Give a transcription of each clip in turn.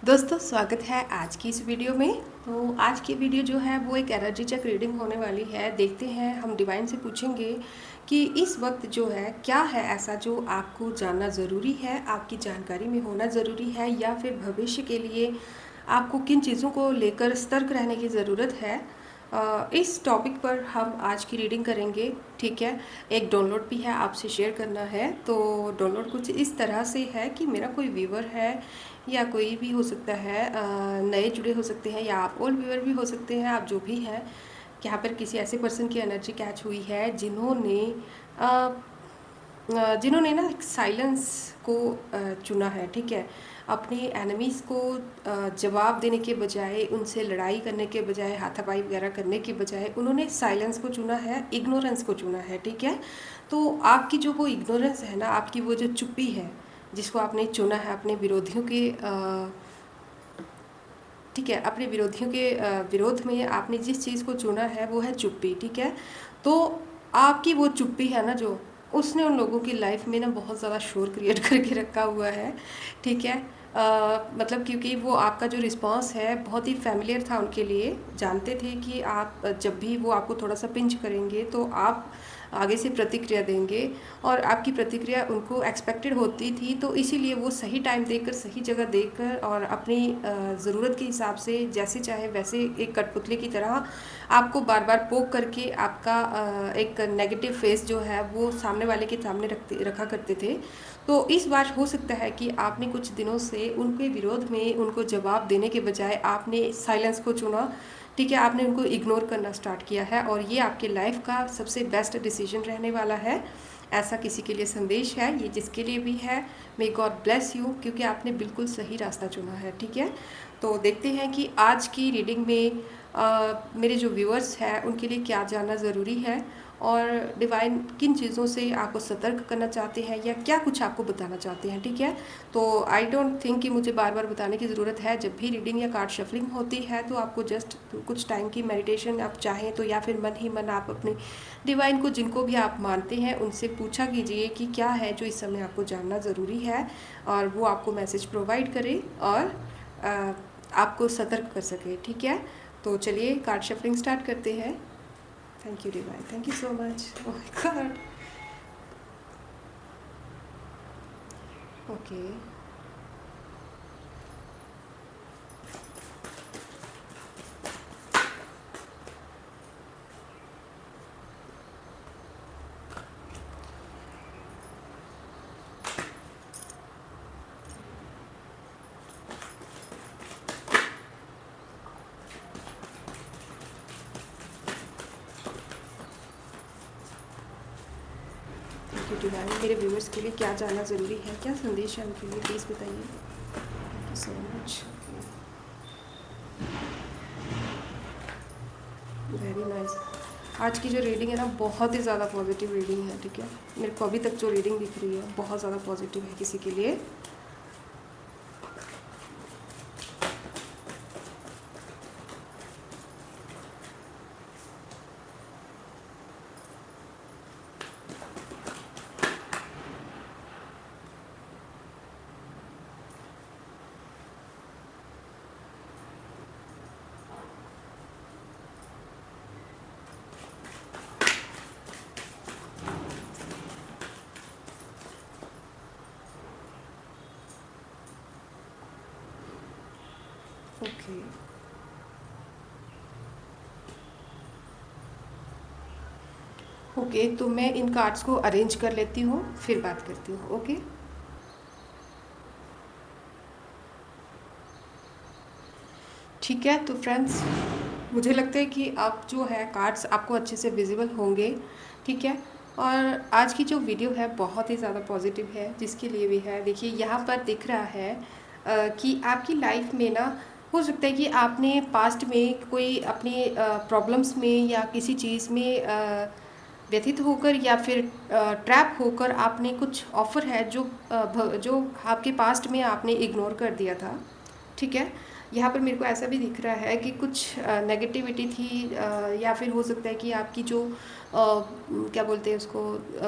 दोस्तों स्वागत है आज की इस वीडियो में। तो आज की वीडियो जो है वो एक एनर्जी चेक रीडिंग होने वाली है। देखते हैं, हम डिवाइन से पूछेंगे कि इस वक्त जो है क्या है ऐसा जो आपको जानना ज़रूरी है, आपकी जानकारी में होना ज़रूरी है, या फिर भविष्य के लिए आपको किन चीज़ों को लेकर सतर्क रहने की ज़रूरत है। इस टॉपिक पर हम आज की रीडिंग करेंगे। ठीक है, एक डाउनलोड भी है, आपसे शेयर करना है। तो डाउनलोड कुछ इस तरह से है कि मेरा कोई व्यूवर है या कोई भी हो सकता है, नए जुड़े हो सकते हैं या आप ओल्ड व्यूअर भी हो सकते हैं, आप जो भी हैं। यहाँ पर किसी ऐसे पर्सन की एनर्जी कैच हुई है अ, जिन्होंने ना एक साइलेंस को चुना है। ठीक है, अपने एनिमीज़ को जवाब देने के बजाय, उनसे लड़ाई करने के बजाय, हाथापाई वगैरह करने के बजाय उन्होंने साइलेंस को चुना है, इग्नोरेंस को चुना है। ठीक है, तो आपकी जो वो इग्नोरेंस है ना, आपकी वो जो चुप्पी है जिसको आपने चुना है अपने विरोधियों के ठीक है, अपने विरोधियों के विरोध में आपने जिस चीज़ को चुना है वो है चुप्पी। ठीक है, तो आपकी वो चुप्पी है ना, जो उसने उन लोगों की लाइफ में ना बहुत ज़्यादा शोर क्रिएट करके रखा हुआ है। ठीक है, मतलब क्योंकि वो आपका जो रिस्पांस है बहुत ही फैमिलियर था उनके लिए। जानते थे कि आप जब भी वो आपको थोड़ा सा पिंच करेंगे तो आप आगे से प्रतिक्रिया देंगे, और आपकी प्रतिक्रिया उनको एक्सपेक्टेड होती थी। तो इसीलिए वो सही टाइम देकर, सही जगह देकर और अपनी ज़रूरत के हिसाब से जैसे चाहे वैसे एक कठपुतली की तरह आपको बार बार पोक करके आपका एक नेगेटिव फेस जो है वो सामने वाले के सामने रखा करते थे। तो इस बार हो सकता है कि आपने कुछ दिनों से उनके विरोध में उनको जवाब देने के बजाय आपने साइलेंस को चुना। ठीक है, आपने उनको इग्नोर करना स्टार्ट किया है, और ये आपके लाइफ का सबसे बेस्ट डिसीजन रहने वाला है। ऐसा किसी के लिए संदेश है, ये जिसके लिए भी है, मे गॉड ब्लेस यू, क्योंकि आपने बिल्कुल सही रास्ता चुना है। ठीक है, तो देखते हैं कि आज की रीडिंग में मेरे जो व्यूअर्स हैं उनके लिए क्या जानना ज़रूरी है, और डिवाइन किन चीज़ों से आपको सतर्क करना चाहते हैं या क्या कुछ आपको बताना चाहते हैं। ठीक है, तो आई डोंट थिंक कि मुझे बार बार बताने की ज़रूरत है। जब भी रीडिंग या कार्ड शफलिंग होती है तो आपको जस्ट कुछ टाइम की मेडिटेशन आप चाहें तो, या फिर मन ही मन आप अपने डिवाइन को, जिनको भी आप मानते हैं, उनसे पूछा कीजिए कि क्या है जो इस समय आपको जानना ज़रूरी है, और वो आपको मैसेज प्रोवाइड करे और आपको सतर्क कर सके। ठीक है, तो चलिए कार्ड शफलिंग स्टार्ट करते हैं। Thank you divine, thank you so much. Oh my God. Okay, thank you divine. मेरे व्यूअर्स के लिए क्या जानना ज़रूरी है, क्या संदेश है उनके लिए, प्लीज़ बताइए। Thank you so much. Very nice. आज की जो रीडिंग है ना, बहुत ही ज़्यादा पॉजिटिव रीडिंग है। ठीक है, मेरे को अभी तक जो रीडिंग दिख रही है बहुत ज़्यादा पॉजिटिव है किसी के लिए। ओके, ओके, तो मैं इन कार्ड्स को अरेंज कर लेती हूँ, फिर बात करती हूँ। ओके, ठीक है। तो फ्रेंड्स, मुझे लगता है कि आप जो है कार्ड्स आपको अच्छे से विजिबल होंगे। ठीक है, और आज की जो वीडियो है बहुत ही ज़्यादा पॉजिटिव है, जिसके लिए भी है। देखिए यहाँ पर दिख रहा है कि आपकी लाइफ में ना, हो सकता है कि आपने पास्ट में कोई अपनी प्रॉब्लम्स में या किसी चीज़ में व्यथित होकर या फिर ट्रैप होकर आपने कुछ ऑफ़र है जो जो आपके पास्ट में आपने इग्नोर कर दिया था। ठीक है? यहाँ पर मेरे को ऐसा भी दिख रहा है कि कुछ नेगेटिविटी थी, या फिर हो सकता है कि आपकी जो क्या बोलते हैं उसको,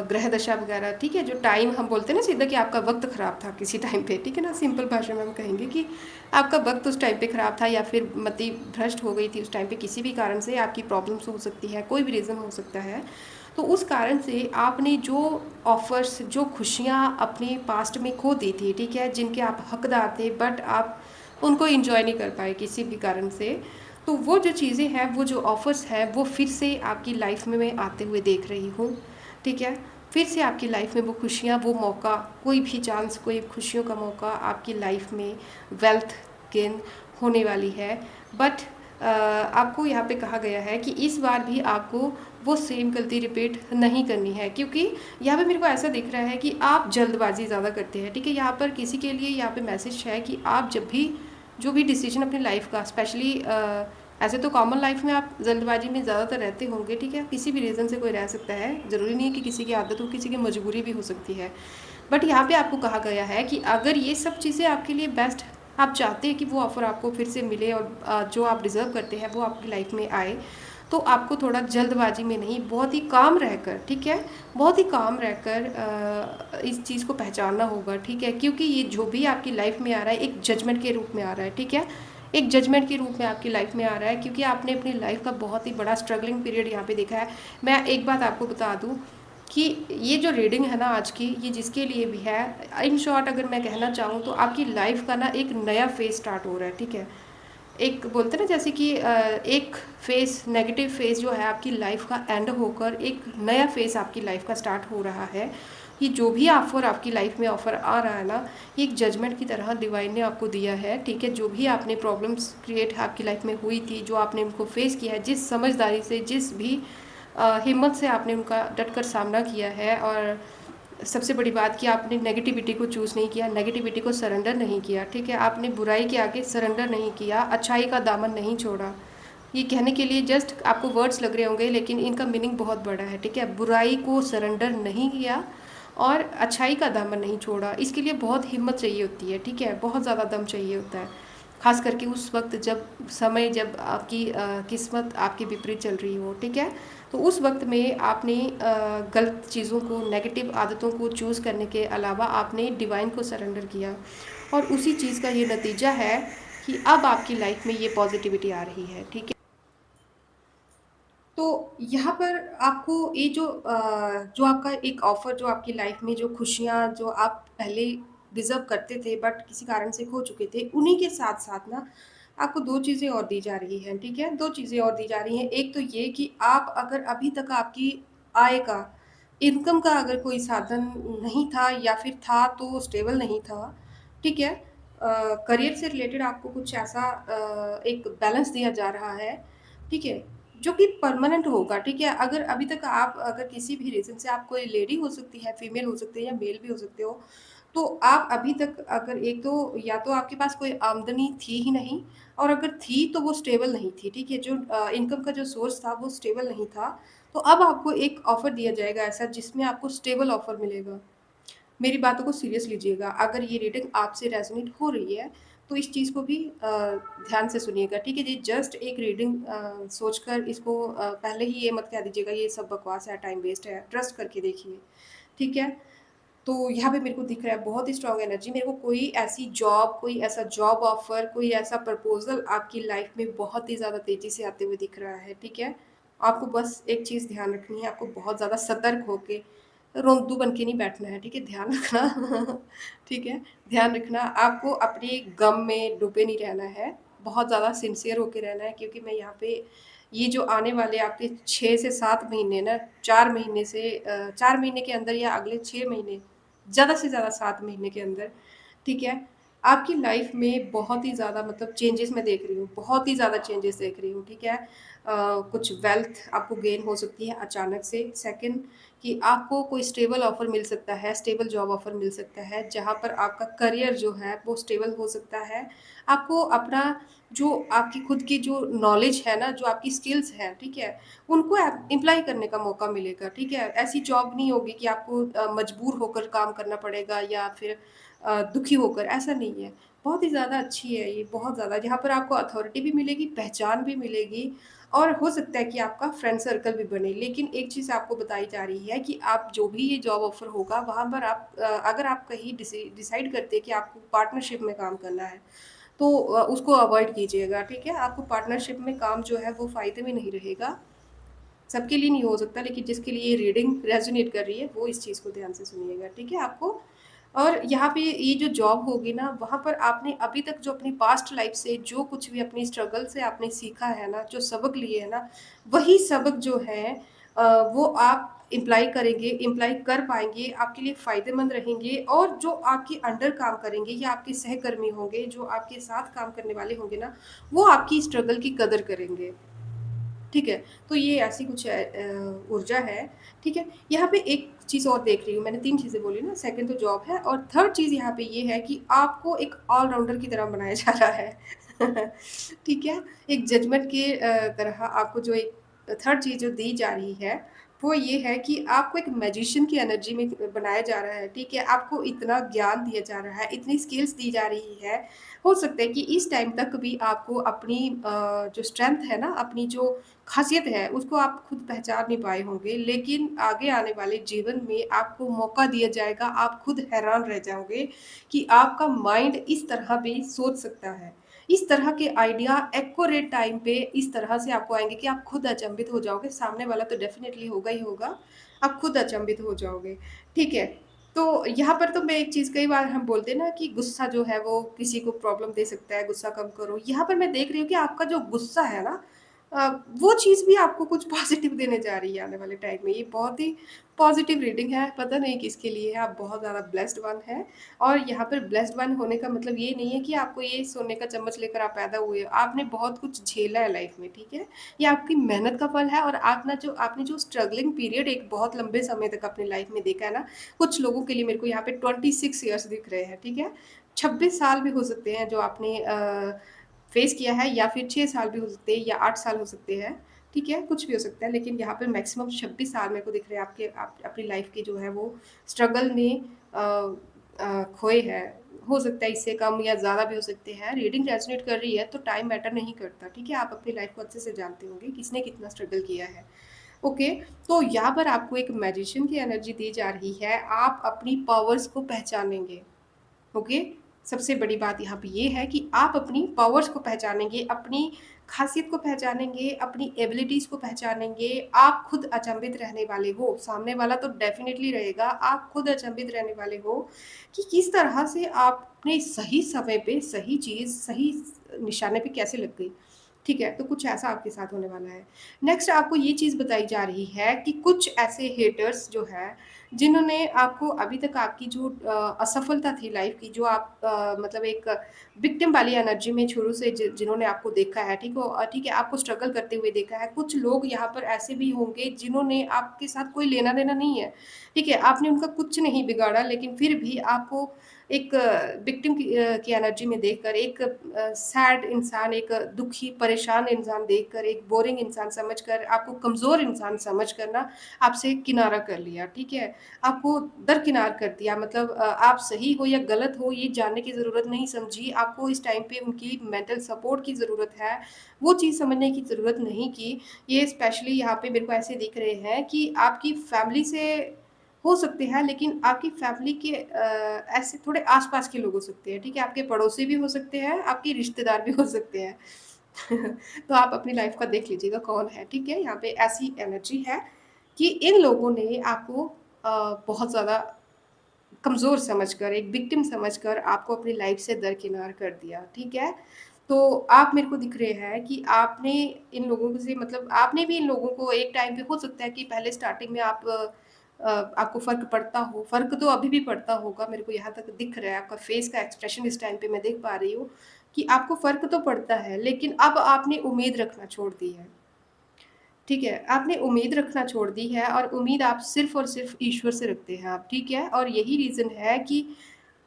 ग्रह दशा वगैरह, ठीक है? जो टाइम हम बोलते हैं ना सीधा कि आपका वक़्त ख़राब था किसी टाइम पे, ठीक है ना? सिंपल भाषा में हम कहेंगे कि आपका वक़्त उस टाइम पे ख़राब था, या फिर मति भ्रष्ट हो गई थी उस टाइम पे, किसी भी कारण से आपकी प्रॉब्लम्स हो सकती है, कोई भी रीज़न हो सकता है। तो उस कारण से आपने जो ऑफ़र्स, जो खुशियाँ अपने पास्ट में खो दी थी, ठीक है? जिनके आप हकदार थे, बट आप उनको एंजॉय नहीं कर पाए किसी भी कारण से। तो वो जो चीज़ें हैं, वो जो ऑफ़र्स हैं, वो फिर से आपकी लाइफ में मैं आते हुए देख रही हूँ, ठीक है? फिर से आपकी लाइफ में वो खुशियाँ, वो मौका, कोई भी चांस, कोई खुशियों का मौका आपकी लाइफ में वेल्थ गेन होने वाली है। बट आपको यहाँ पे कहा गया है कि इस बार भी आपको वो सेम गलती रिपीट नहीं करनी है, क्योंकि यहाँ पे मेरे को ऐसा दिख रहा है कि आप जल्दबाजी ज़्यादा करते हैं, ठीक है? यहाँ पर किसी के लिए यहाँ पे मैसेज है कि आप जब भी जो भी डिसीजन अपनी लाइफ का, स्पेशली ऐसे तो कॉमन लाइफ में आप जल्दबाजी में ज़्यादातर रहते होंगे, ठीक है? किसी भी रीज़न से कोई रह सकता है, ज़रूरी नहीं है कि किसी की आदत हो, किसी की मजबूरी भी हो सकती है। बट यहाँ पे आपको कहा गया है कि अगर ये सब चीज़ें आपके लिए बेस्ट, आप चाहते हैं कि वो ऑफ़र आपको फिर से मिले और जो आप डिज़र्व करते हैं वो आपकी लाइफ में आए, तो आपको थोड़ा जल्दबाजी में नहीं, बहुत ही काम रहकर, ठीक है? बहुत ही काम रहकर इस चीज़ को पहचानना होगा, ठीक है? क्योंकि ये जो भी आपकी लाइफ में आ रहा है, एक जजमेंट के रूप में आ रहा है, ठीक है? एक जजमेंट के रूप में आपकी लाइफ में आ रहा है, क्योंकि आपने अपनी लाइफ का बहुत ही बड़ा स्ट्रगलिंग पीरियड यहाँ पे देखा है। मैं एक बात आपको बता दूँ कि ये जो रीडिंग है ना आज की, ये जिसके लिए भी है, इन शॉर्ट अगर मैं कहना चाहूँ तो आपकी लाइफ का ना एक नया फेज स्टार्ट हो रहा है, ठीक है? एक बोलते हैं ना जैसे कि एक फेस, नेगेटिव फेस जो है आपकी लाइफ का एंड होकर एक नया फेस आपकी लाइफ का स्टार्ट हो रहा है। ये जो भी ऑफर आपकी लाइफ में ऑफर आ रहा है ना, ये एक जजमेंट की तरह डिवाइन ने आपको दिया है, ठीक है? जो भी आपने प्रॉब्लम्स क्रिएट आपकी लाइफ में हुई थी, जो आपने उनको फेस किया है, जिस समझदारी से, जिस भी हिम्मत से आपने उनका डटकर सामना किया है, और सबसे बड़ी बात कि आपने नेगेटिविटी को चूज़ नहीं किया, नेगेटिविटी को सरेंडर नहीं किया, ठीक है? आपने बुराई के आगे सरेंडर नहीं किया, अच्छाई का दामन नहीं छोड़ा। ये कहने के लिए जस्ट आपको वर्ड्स लग रहे होंगे, लेकिन इनका मीनिंग बहुत बड़ा है, ठीक है? बुराई को सरेंडर नहीं किया और अच्छाई का दामन नहीं छोड़ा। इसके लिए बहुत हिम्मत चाहिए होती है, ठीक है? बहुत ज़्यादा दम चाहिए होता है। खास करके उस वक्त जब समय, जब आपकी किस्मत आपके विपरीत चल रही हो, ठीक है? तो उस वक्त में आपने गलत चीज़ों को, नेगेटिव आदतों को चूज़ करने के अलावा आपने डिवाइन को सरेंडर किया, और उसी चीज़ का ये नतीजा है कि अब आपकी लाइफ में ये पॉजिटिविटी आ रही है, ठीक है? तो यहाँ पर आपको ये जो आपका एक ऑफ़र, जो आपकी लाइफ में जो खुशियाँ जो आप पहले डिज़र्व करते थे बट किसी कारण से खो चुके थे, उन्हीं के साथ-साथ ना आपको 2 चीज़ें और दी जा रही हैं, ठीक है? 2 चीज़ें और दी जा रही हैं। एक तो ये कि आप अगर अभी तक आपकी आय का, इनकम का अगर कोई साधन नहीं था, या फिर था तो स्टेबल नहीं था, ठीक है? करियर से रिलेटेड आपको कुछ ऐसा एक बैलेंस दिया जा रहा है, ठीक है? जो कि परमानेंट होगा, ठीक है? अगर अभी तक आप, अगर किसी भी रीज़न से, आप कोई लेडी हो सकती है, फीमेल हो सकती है या मेल भी हो सकते हो, तो आप अभी तक अगर, एक तो या तो आपके पास कोई आमदनी थी ही नहीं, और अगर थी तो वो स्टेबल नहीं थी, ठीक है? जो इनकम का जो सोर्स था वो स्टेबल नहीं था। तो अब आपको एक ऑफ़र दिया जाएगा ऐसा, जिसमें आपको स्टेबल ऑफ़र मिलेगा। मेरी बातों को सीरियस लीजिएगा। अगर ये रीडिंग आपसे रेज़ोनेट हो रही है, तो इस चीज़ को भी ध्यान से सुनिएगा, ठीक है जी? जस्ट एक रीडिंग सोचकर इसको पहले ही ये मत कह दीजिएगा ये सब बकवास है, टाइम वेस्ट है। ट्रस्ट करके देखिए, ठीक है? तो यहाँ पे मेरे को दिख रहा है बहुत ही स्ट्रॉन्ग एनर्जी। मेरे को कोई ऐसी जॉब, कोई ऐसा जॉब ऑफ़र, कोई ऐसा प्रपोज़ल आपकी लाइफ़ में बहुत ही ज़्यादा तेज़ी से आते हुए दिख रहा है, ठीक है? आपको बस एक चीज़ ध्यान रखनी है, आपको बहुत ज़्यादा सतर्क होके, रोंदू बन के नहीं बैठना है, ठीक है? ध्यान रखना ठीक है? ध्यान रखना, आपको अपने गम में डूबे नहीं रहना है, बहुत ज़्यादा सिंसियर होके रहना है, क्योंकि मैं यहाँ पे ये जो आने वाले आपके 6 से 7 महीने ना, 4 महीने से 4 महीने के अंदर या अगले 6 महीने, ज़्यादा से ज़्यादा 7 महीने के अंदर, ठीक है? आपकी लाइफ़ में बहुत ही ज़्यादा, मतलब चेंजेज़ मैं देख रही हूँ, बहुत ही ज़्यादा चेंजेज़ देख रही हूँ, ठीक है? कुछ वेल्थ आपको गेन हो सकती है अचानक से। सेकंड, कि आपको कोई स्टेबल ऑफ़र मिल सकता है, स्टेबल जॉब ऑफ़र मिल सकता है, जहाँ पर आपका करियर जो है वो स्टेबल हो सकता है। आपको अपना, जो आपकी खुद की जो नॉलेज है ना, जो आपकी स्किल्स हैं, ठीक है? उनको एप्लाई करने का मौका मिलेगा, ठीक है? ऐसी जॉब नहीं होगी कि आपको मजबूर होकर काम करना पड़ेगा, या फिर दुखी होकर, ऐसा नहीं है। बहुत ही ज़्यादा अच्छी है ये, बहुत ज़्यादा, जहाँ पर आपको अथॉरिटी भी मिलेगी, पहचान भी मिलेगी और हो सकता है कि आपका फ्रेंड सर्कल भी बने। लेकिन एक चीज़ आपको बताई जा रही है कि आप जो भी ये जॉब ऑफ़र होगा, वहाँ पर आप अगर आप कहीं डिसाइड करते हैं कि आपको पार्टनरशिप में काम करना है, तो उसको अवॉइड कीजिएगा, ठीक है? आपको पार्टनरशिप में काम जो है वो फ़ायदे में नहीं रहेगा। सबके लिए नहीं हो सकता, लेकिन जिसके लिए ये रीडिंग रेज़ोनेट कर रही है, वो इस चीज़ को ध्यान से सुनिएगा, ठीक है? आपको और यहाँ पे ये जो जॉब होगी ना, वहाँ पर आपने अभी तक जो अपनी पास्ट लाइफ़ से जो कुछ भी अपनी स्ट्रगल से आपने सीखा है ना, जो सबक लिए हैं ना, वही सबक जो है वो आप इम्प्लाई कर पाएँगे, आपके लिए फ़ायदेमंद रहेंगे और जो आपके अंडर काम करेंगे या आपके सहकर्मी होंगे, जो आपके साथ काम करने वाले होंगे ना, वो आपकी स्ट्रगल की कदर करेंगे। ठीक है, तो ये ऐसी कुछ ऊर्जा है, ठीक है? यहाँ पे एक चीज़ और देख रही हूँ, मैंने 3 चीज़ें बोली ना, सेकंड तो जॉब है और थर्ड चीज़ यहाँ पे ये है कि आपको एक ऑल-राउंडर की तरह बनाया जा रहा है। ठीक है? एक जजमेंट के तरह आपको जो एक थर्ड चीज़ जो दी जा रही है, वो ये है कि आपको एक मैजिशियन की एनर्जी में बनाया जा रहा है, ठीक है? आपको इतना ज्ञान दिया जा रहा है, इतनी स्किल्स दी जा रही है, हो सकता है कि इस टाइम तक भी आपको अपनी जो स्ट्रेंथ है ना, अपनी जो ख़ासियत है, उसको आप खुद पहचान नहीं पाए होंगे, लेकिन आगे आने वाले जीवन में आपको मौका दिया जाएगा, आप खुद हैरान रह जाओगे कि आपका माइंड इस तरह भी सोच सकता है। इस तरह के आइडिया एक्यूरेट टाइम पे इस तरह से आपको आएँगे कि आप खुद अचंभित हो जाओगे, सामने वाला तो डेफ़िनिटली होगा ही होगा, आप खुद अचंभित हो जाओगे, ठीक है? तो यहाँ पर तो मैं एक चीज़ कई बार हम बोलते हैं ना कि गुस्सा जो है वो किसी को प्रॉब्लम दे सकता है, गुस्सा कम करो। यहाँ पर मैं देख रही हूँ कि आपका जो गुस्सा है ना अ, वो चीज़ भी आपको कुछ पॉज़िटिव देने जा रही है आने वाले टाइम में। ये बहुत ही पॉज़िटिव रीडिंग है, पता नहीं किसके लिए है, आप बहुत ज़्यादा ब्लेस्ड वन हैं और यहाँ पर ब्लेस्ड वन होने का मतलब ये नहीं है कि आपको ये सोने का चम्मच लेकर आप पैदा हुए हो। आपने बहुत कुछ झेला है लाइफ़ में, ठीक है? ये आपकी मेहनत का फल है और आपने जो स्ट्रगलिंग पीरियड एक बहुत लंबे समय तक अपनी लाइफ़ में देखा है ना, कुछ लोगों के लिए मेरे को यहाँ पे 26 इयर्स दिख रहे हैं, ठीक है? 26 साल भी हो सकते हैं जो आपने फेस किया है या फिर 6 साल भी हो सकते हैं या 8 साल हो सकते हैं, ठीक है? कुछ भी हो सकता है लेकिन यहाँ पे मैक्सिमम 26 साल मेरे को दिख रहे हैं आपके आप अपनी लाइफ़ के जो है वो स्ट्रगल में खोए हैं। हो सकता है इससे कम या ज़्यादा भी हो सकते हैं। रीडिंग रेज़ोनेट कर रही है तो टाइम मैटर नहीं करता, ठीक है? आप अपनी लाइफ़ को अच्छे से जानते होंगे किसने कितना स्ट्रगल किया है। ओके, तो यहाँ पर आपको एक मैजिशियन की एनर्जी दी जा रही है, आप अपनी पावर्स को पहचानेंगे। ओके? सबसे बड़ी बात यहाँ पे ये है कि आप अपनी पावर्स को पहचानेंगे, अपनी ख़ासियत को पहचानेंगे, अपनी एबिलिटीज़ को पहचानेंगे। आप खुद अचंभित रहने वाले हो, सामने वाला तो डेफ़िनिटली रहेगा, आप खुद अचंभित रहने वाले हो कि किस तरह से आपने सही समय पे सही चीज़, सही निशाने पे कैसे लग गई। ठीक है? तो कुछ ऐसा आपके साथ होने वाला है। नेक्स्ट आपको ये चीज़ बताई जा रही है कि कुछ ऐसे हेटर्स जो हैं जिन्होंने आपको अभी तक आपकी जो असफलता थी लाइफ़ की जो आप मतलब एक विक्टिम वाली एनर्जी में शुरू से जिन्होंने आपको देखा है, ठीक है, आपको स्ट्रगल करते हुए देखा है। कुछ लोग यहाँ पर ऐसे भी होंगे जिन्होंने आपके साथ कोई लेना-देना नहीं है, ठीक है? आपने उनका कुछ नहीं बिगाड़ा लेकिन फिर भी आपको एक विक्टिम की एनर्जी में देखकर एक सैड इंसान, एक दुखी, परेशान इंसान देखकर, एक बोरिंग इंसान समझकर, आपको कमज़ोर इंसान समझकर ना आपसे किनारा कर लिया, ठीक है? आपको दरकिनार कर दिया मतलब आप सही हो या गलत हो ये जानने की ज़रूरत नहीं समझी, आपको इस टाइम पे उनकी मेंटल सपोर्ट की ज़रूरत है, वो चीज़ समझने की ज़रूरत नहीं की। ये स्पेशली यहाँ पे मेरे को ऐसे दिख रहे हैं कि आपकी फैमिली से हो सकते हैं लेकिन आपकी फैमिली के ऐसे थोड़े आस-पास के लोग हो सकते हैं, ठीक है? आपके पड़ोसी भी हो सकते हैं, आपके रिश्तेदार भी हो सकते हैं। तो आप अपनी लाइफ़ का देख लीजिएगा कौन है, ठीक है? यहाँ पे ऐसी एनर्जी है कि इन लोगों ने आपको बहुत ज़्यादा कमज़ोर समझकर, एक विक्टिम समझकर आपको अपनी लाइफ़ से दरकिनार कर दिया, ठीक है? तो आप मेरे को दिख रहे हैं कि आपने इन लोगों से मतलब आपने भी इन लोगों को एक टाइम पे हो सकता है कि पहले स्टार्टिंग में आपको फ़र्क पड़ता हो, फ़र्क तो अभी भी पड़ता होगा, मेरे को यहाँ तक दिख रहा है, आपका फ़ेस का एक्सप्रेशन इस टाइम पे मैं देख पा रही हूँ कि आपको फ़र्क तो पड़ता है, लेकिन अब आपने उम्मीद रखना छोड़ दी है। ठीक है, आपने उम्मीद रखना छोड़ दी है और उम्मीद आप सिर्फ़ और सिर्फ़ ईश्वर से रखते हैं आप, ठीक है? और यही रीज़न है कि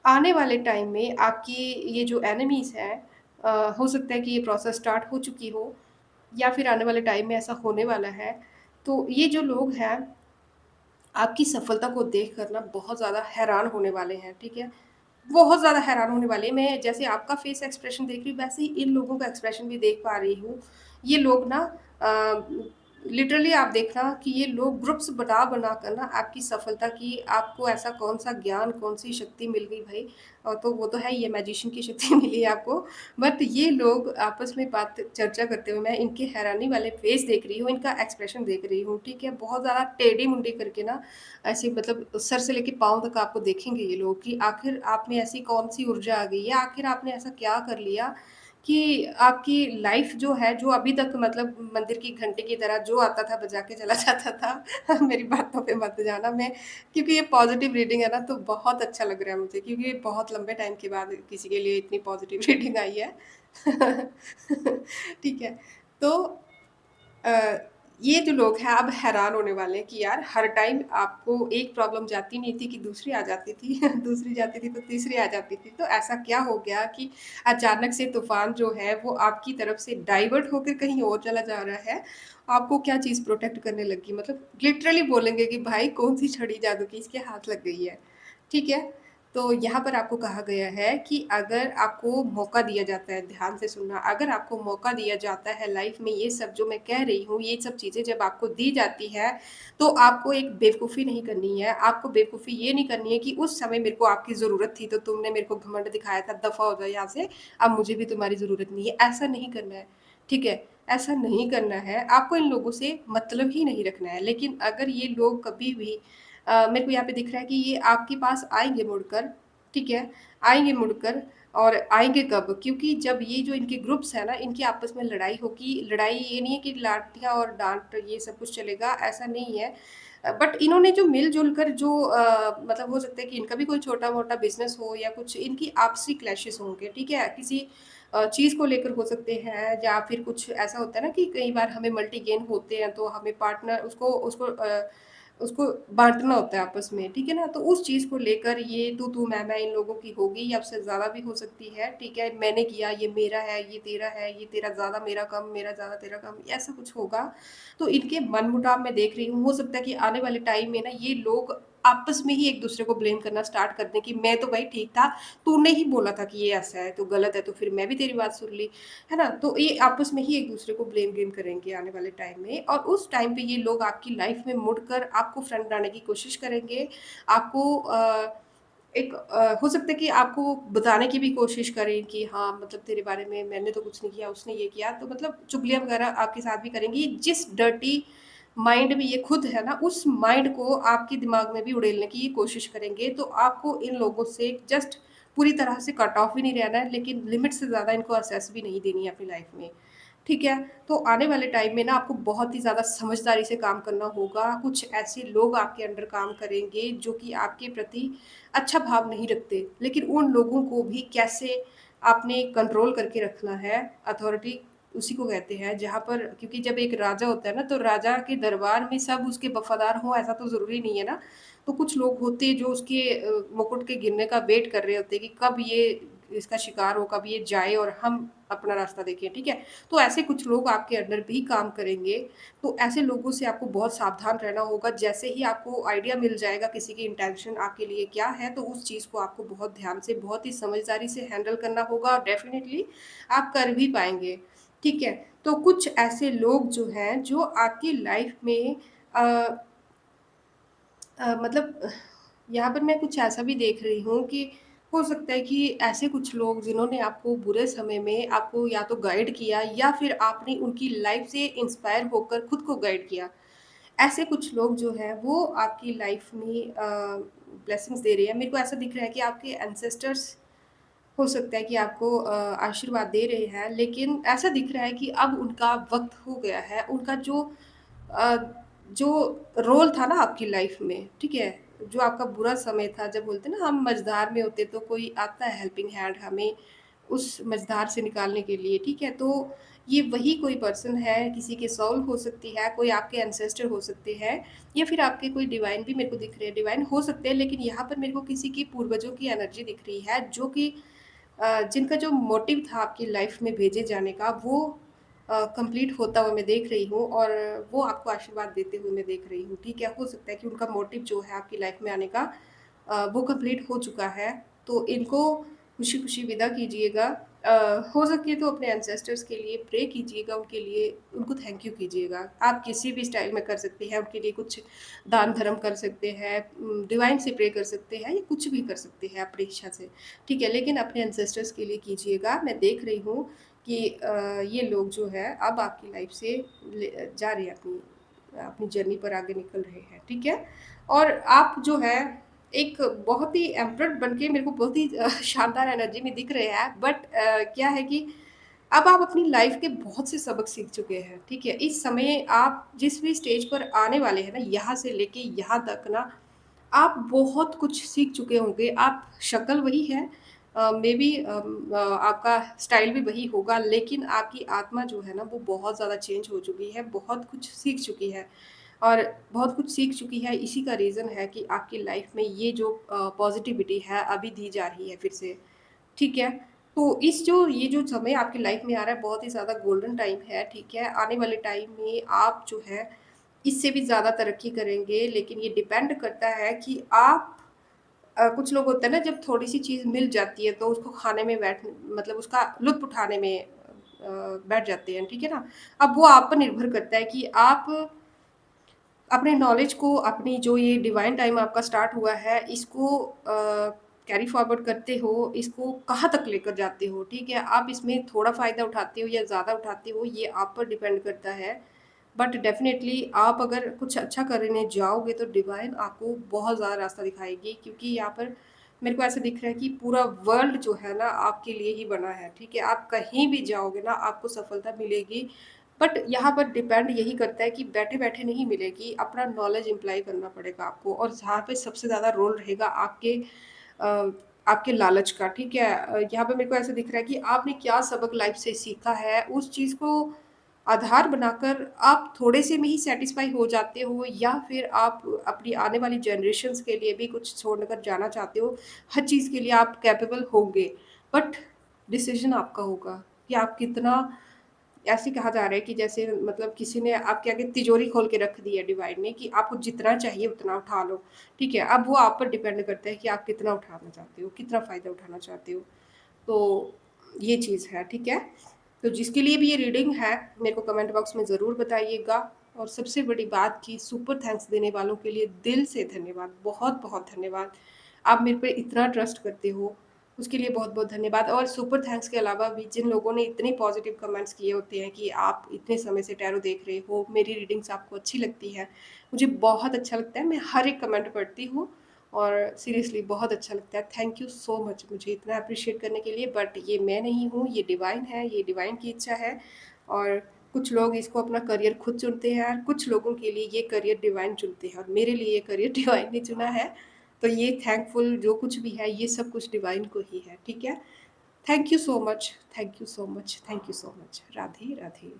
आने वाले टाइम में आपकी ये जो एनिमीज़ हैं हो सकता है कि ये प्रोसेस स्टार्ट हो चुकी हो या फिर आने वाले टाइम में ऐसा होने वाला है। तो ये जो लोग हैं, आपकी सफलता को देख कर ना बहुत ज़्यादा हैरान होने वाले हैं, ठीक है? बहुत ज़्यादा हैरान होने वाली है। मैं जैसे आपका फेस एक्सप्रेशन देख रही हूँ, वैसे ही इन लोगों का एक्सप्रेशन भी देख पा रही हूँ। ये लोग ना लिटरली आप देखना कि ये लोग ग्रुप्स बना-बना कर ना आपकी सफलता की आपको ऐसा कौन-सा ज्ञान, कौन-सी शक्ति मिल गई भई तो वो तो है ही है मैजिशियन की शक्ति मिली है आपको। बट ये लोग आपस में बात चर्चा करते हुए मैं इनके हैरानी वाले फेस देख रही हूँ, इनका एक्सप्रेशन देख रही हूँ, ठीक है? बहुत ज़्यादा टेढ़ी-मुंडी करके ना ऐसे मतलब सर से लेके पाँव तक आपको देखेंगे ये लोग कि आखिर आप में ऐसी कौन-सी ऊर्जा आ गई है, आखिर आपने ऐसा क्या कर लिया कि आपकी लाइफ़ जो है, जो अभी तक मतलब मंदिर की घंटी की तरह जो आता था बजा के चला जाता था, मेरी बातों पे मत जाना मैं क्योंकि ये पॉज़िटिव रीडिंग है ना तो बहुत अच्छा लग रहा है मुझे क्योंकि बहुत लंबे टाइम के बाद किसी के लिए इतनी पॉज़िटिव रीडिंग आई है। ठीक है, तो अ, ये जो लोग हैं अब हैरान होने वाले हैं कि यार हर टाइम आपको एक प्रॉब्लम जाती नहीं थी कि दूसरी आ जाती थी, दूसरी जाती थी तो तीसरी आ जाती थी। तो ऐसा क्या हो गया कि अचानक से तूफ़ान जो है वो आपकी तरफ से डाइवर्ट होकर कहीं और चला जा रहा है? आपको क्या चीज़ प्रोटेक्ट करने लगी? मतलब लिटरली बोलेंगे कि भाई कौन-सी छड़ी जादू की इसके हाथ लग गई है। ठीक है? तो यहाँ पर आपको कहा गया है कि अगर आपको मौका दिया जाता है, ध्यान से सुनना, अगर आपको मौका दिया जाता है लाइफ में ये सब जो मैं कह रही हूँ, ये सब चीज़ें जब आपको दी जाती है, तो आपको एक बेवकूफ़ी नहीं करनी है। आपको बेवकूफ़ी ये नहीं करनी है कि उस समय मेरे को आपकी ज़रूरत थी, तो तुमने मेरे को घमंड दिखाया था, दफ़ा हो जाओ यहाँ से, अब मुझे भी तुम्हारी ज़रूरत नहीं है। ऐसा नहीं करना है, ठीक है? ऐसा नहीं करना है, आपको इन लोगों से मतलब ही नहीं रखना है। लेकिन अगर ये लोग कभी भी मेरे को यहाँ पे दिख रहा है कि ये आपके पास आएँगे मुड़कर, ठीक है? आएँगे मुड़कर और आएँगे कब? क्योंकि जब ये जो इनके ग्रुप्स हैं ना, इनकी आपस में लड़ाई होगी। लड़ाई ये नहीं है कि लाठियाँ और डाँट ये सब कुछ चलेगा, ऐसा नहीं है। बट इन्होंने जो मिल-जुल कर जो मतलब हो सकता है कि इनका भी कोई छोटा-मोटा बिज़नेस हो या कुछ इनकी आपसी क्लैशेज़ होंगे, ठीक है? किसी चीज़ को लेकर हो सकते हैं या फिर कुछ ऐसा होता है ना कि कई बार हमें मल्टी गेन होते हैं, तो हमें पार्टनर उसको उसको उसको बाँटना होता है आपस में, ठीक है ना? तो उस चीज़ को लेकर ये तू-तू, मैं-मैं इन लोगों की होगी या उससे ज़्यादा भी हो सकती है, ठीक है? मैंने किया, ये मेरा है, ये तेरा ज़्यादा मेरा कम, मेरा ज़्यादा तेरा कम, ऐसा कुछ होगा। तो इनके मनमुटाव मैं देख रही हूँ, हो सकता है कि आने वाले टाइम में ना ये लोग आपस में ही एक-दूसरे को ब्लेम करना स्टार्ट कर दें कि मैं तो भाई ठीक था, तूने ही बोला था कि ये ऐसा है, तो गलत है, तो फिर मैं भी तेरी बात सुन ली। है ना? तो ये आपस में ही एक-दूसरे को ब्लेम गेम करेंगे आने वाले टाइम में और उस टाइम पे ये लोग आपकी लाइफ़ में मुड़कर आपको फ्रेंड बनाने की कोशिश करेंगे। आपको हो सकता है कि आपको बताने की भी कोशिश करें कि हाँ, मतलब तेरे बारे में मैंने तो कुछ नहीं किया, उसने ये किया। तो मतलब चुगलियाँ वगैरह आपके साथ भी करेंगी। जिस डर्टी माइंड में ये खुद है ना, उस माइंड को आपके दिमाग में भी उड़ेलने की कोशिश करेंगे। तो आपको इन लोगों से जस्ट पूरी तरह से कट ऑफ भी नहीं रहना है, लेकिन लिमिट से ज़्यादा इनको एक्सेस भी नहीं देनी है अपनी लाइफ़ में। ठीक है? तो आने वाले टाइम में ना आपको बहुत ही ज़्यादा समझदारी से काम करना होगा। कुछ ऐसे लोग आपके अंडर काम करेंगे जो कि आपके प्रति अच्छा भाव नहीं रखते, लेकिन उन लोगों को भी कैसे आपने कंट्रोल करके रखना है, अथॉरिटी उसी को कहते हैं जहाँ पर क्योंकि जब एक राजा होता है ना, तो राजा के दरबार में सब उसके वफ़ादार हों ऐसा तो ज़रूरी नहीं है ना। तो कुछ लोग होते हैं जो उसके मुकुट के गिरने का वेट कर रहे होते हैं कि कब ये इसका शिकार हो, कब ये जाए और हम अपना रास्ता देखें, ठीक है? तो ऐसे कुछ लोग आपके अंडर भी काम करेंगे, तो ऐसे लोगों से आपको बहुत सावधान रहना होगा। जैसे ही आपको आइडिया मिल जाएगा किसी की इंटेंशन आपके लिए क्या है, तो उस चीज़ को आपको बहुत ध्यान से, बहुत ही समझदारी से हैंडल करना होगा और डेफ़िनिटली आप कर भी पाएँगे, ठीक है? तो कुछ ऐसे लोग जो हैं, जो आपकी लाइफ़ में अ मतलब यहाँ पर मैं कुछ ऐसा भी देख रही हूँ कि हो सकता है कि ऐसे कुछ लोग जिन्होंने आपको बुरे समय में आपको या तो गाइड किया या फिर आपने उनकी लाइफ़ से इंस्पायर होकर खुद को गाइड किया। ऐसे कुछ लोग जो हैं वो आपकी लाइफ़ में ब्लेसिंग्स दे रहे हैं। मेरे को ऐसा दिख रहा है कि आपके एंसेस्टर्स हो सकता है कि आपको आशीर्वाद दे रहे हैं, लेकिन ऐसा दिख रहा है कि अब उनका वक़्त हो गया है। उनका अ, जो रोल था ना आपकी लाइफ़ में, ठीक है? जो आपका बुरा समय था, जब बोलते हैं ना हम मझधार में होते तो कोई आता है हेल्पिंग हैंड हमें उस मझधार से निकालने के लिए, ठीक है? तो ये वही कोई पर्सन है, किसी की सोल हो सकती है, कोई आपके एंसेस्टर हो सकते हैं या फिर आपके कोई डिवाइन भी मेरे को दिख रहे हैं। डिवाइन हो सकते हैं, लेकिन यहाँ पर मेरे को किसी की पूर्वजों की एनर्जी दिख रही है, जो कि जिनका जो मोटिव था आपकी लाइफ में भेजे जाने का वो कंप्लीट होता हुआ मैं देख रही हूँ और वो आपको आशीर्वाद देते हुए मैं देख रही हूँ, ठीक है? हो सकता है कि उनका मोटिव जो है आपकी लाइफ में आने का वो कंप्लीट हो चुका है। तो इनको खुशी-खुशी विदा कीजिएगा। हो सके तो अपने एंसेस्टर्स के लिए प्रे कीजिएगा, उनके लिए उनको थैंक यू कीजिएगा। आप किसी भी स्टाइल में कर सकते हैं, उनके लिए कुछ दान-धर्म कर सकते हैं, डिवाइन से प्रे कर सकते हैं या कुछ भी कर सकते हैं अपनी इच्छा से, ठीक है? लेकिन अपने एंसेस्टर्स के लिए कीजिएगा। मैं देख रही हूँ कि ये लोग जो है अब आपकी लाइफ से जा रहे हैं अपनी अपनी जर्नी पर आगे निकल रहे हैं, ठीक है? और आप जो है एक बहुत ही एम्परर बन के मेरे को बहुत ही शानदार एनर्जी में दिख रहे हैं, बट क्या है कि अब आप अपनी लाइफ के बहुत से सबक सीख चुके हैं, ठीक है? इस समय आप जिस भी स्टेज पर आने वाले हैं ना, यहाँ से लेके यहाँ तक ना, आप बहुत कुछ सीख चुके होंगे। आप शक्ल वही है, मेबी आपका स्टाइल भी वही होगा, लेकिन आपकी आत्मा जो है ना, वो बहुत ज़्यादा चेंज हो चुकी है, बहुत कुछ सीख चुकी है। और बहुत कुछ सीख चुकी है, इसी का रीज़न है कि आपकी लाइफ में ये जो पॉज़िटिविटी है, अभी दी जा रही है फिर से। ठीक है? तो ये जो समय आपकी लाइफ में आ रहा है बहुत ही ज़्यादा गोल्डन टाइम है, ठीक है? आने वाले टाइम में आप जो है इससे भी ज़्यादा तरक्की करेंगे, लेकिन ये डिपेंड करता है कि आप कुछ लोग होते हैं ना जब थोड़ी-सी चीज़ मिल जाती है तो उसको खाने में मतलब उसका लुत्फ़ उठाने में बैठ जाते हैं, ठीक है ना? अब वो आप पर निर्भर करता है कि आप अपने नॉलेज को अपनी जो ये डिवाइन टाइम आपका स्टार्ट हुआ है इसको कैरी फॉरवर्ड करते हो, इसको कहाँ तक लेकर जाते हो, ठीक है? आप इसमें थोड़ा फ़ायदा उठाते हो या ज़्यादा उठाते हो ये आप पर डिपेंड करता है। बट डेफ़िनेटली आप अगर कुछ अच्छा करने जाओगे तो डिवाइन आपको बहुत ज़्यादा रास्ता दिखाएगी क्योंकि यहाँ पर मेरे को ऐसा दिख रहा है कि पूरा वर्ल्ड जो है ना आपके लिए ही बना है, ठीक है? आप कहीं भी जाओगे ना आपको सफलता मिलेगी। बट यहाँ पर डिपेंड यही करता है कि बैठे-बैठे नहीं मिलेगी, अपना नॉलेज इम्प्लाई करना पड़ेगा आपको और जहाँ पे सबसे ज़्यादा रोल रहेगा अ, आपके लालच का, ठीक है? यहाँ पे मेरे को ऐसा दिख रहा है कि आपने क्या सबक लाइफ़ से सीखा है, उस चीज़ को आधार बनाकर आप थोड़े से में ही सैटिस्फाई हो जाते हो या फिर आप अपनी आने वाली जनरेशन्स के लिए भी कुछ छोड़ कर जाना चाहते हो, हर चीज़ के लिए आप कैपेबल होंगे। बट डिसीज़न आपका होगा कि आप कितना ऐसे कहा जा रहा है कि जैसे मतलब किसी ने आपके आगे तिजोरी खोल के रख दी है डिवाइन ने कि आपको जितना चाहिए उतना उठा लो, ठीक है? अब वो आप पर डिपेंड करता है कि आप कितना उठाना चाहते हो, कितना फ़ायदा उठाना चाहते हो। तो ये चीज़ है, ठीक है? तो जिसके लिए भी ये रीडिंग है, मेरे को कमेंट बॉक्स में ज़रूर बताइएगा और सबसे बड़ी बात कि सुपर थैंक्स देने वालों के लिए दिल से धन्यवाद, बहुत-बहुत धन्यवाद। आप मेरे पे इतना ट्रस्ट करते हो, उसके लिए बहुत-बहुत धन्यवाद और सुपर थैंक्स के अलावा भी जिन लोगों ने इतने पॉज़िटिव कमेंट्स किए होते हैं कि आप इतने समय से टैरो देख रहे हो, मेरी रीडिंग्स आपको अच्छी लगती है, मुझे बहुत अच्छा लगता है, मैं हर एक कमेंट पढ़ती हूँ और सीरियसली बहुत अच्छा लगता है। थैंक यू सो मच मुझे इतना एप्रिशिएट करने के लिए बट ये मैं नहीं हूँ, ये डिवाइन है, ये डिवाइन की इच्छा है और कुछ लोग इसको अपना करियर खुद चुनते हैं और कुछ लोगों के लिए ये करियर डिवाइन चुनते हैं और मेरे लिए ये करियर डिवाइन ने चुना है। तो ये थैंकफुल जो कुछ भी है, ये सब कुछ डिवाइन को ही है, ठीक है? Thank you so much, thank you so much, thank you so much. Radhe, Radhe.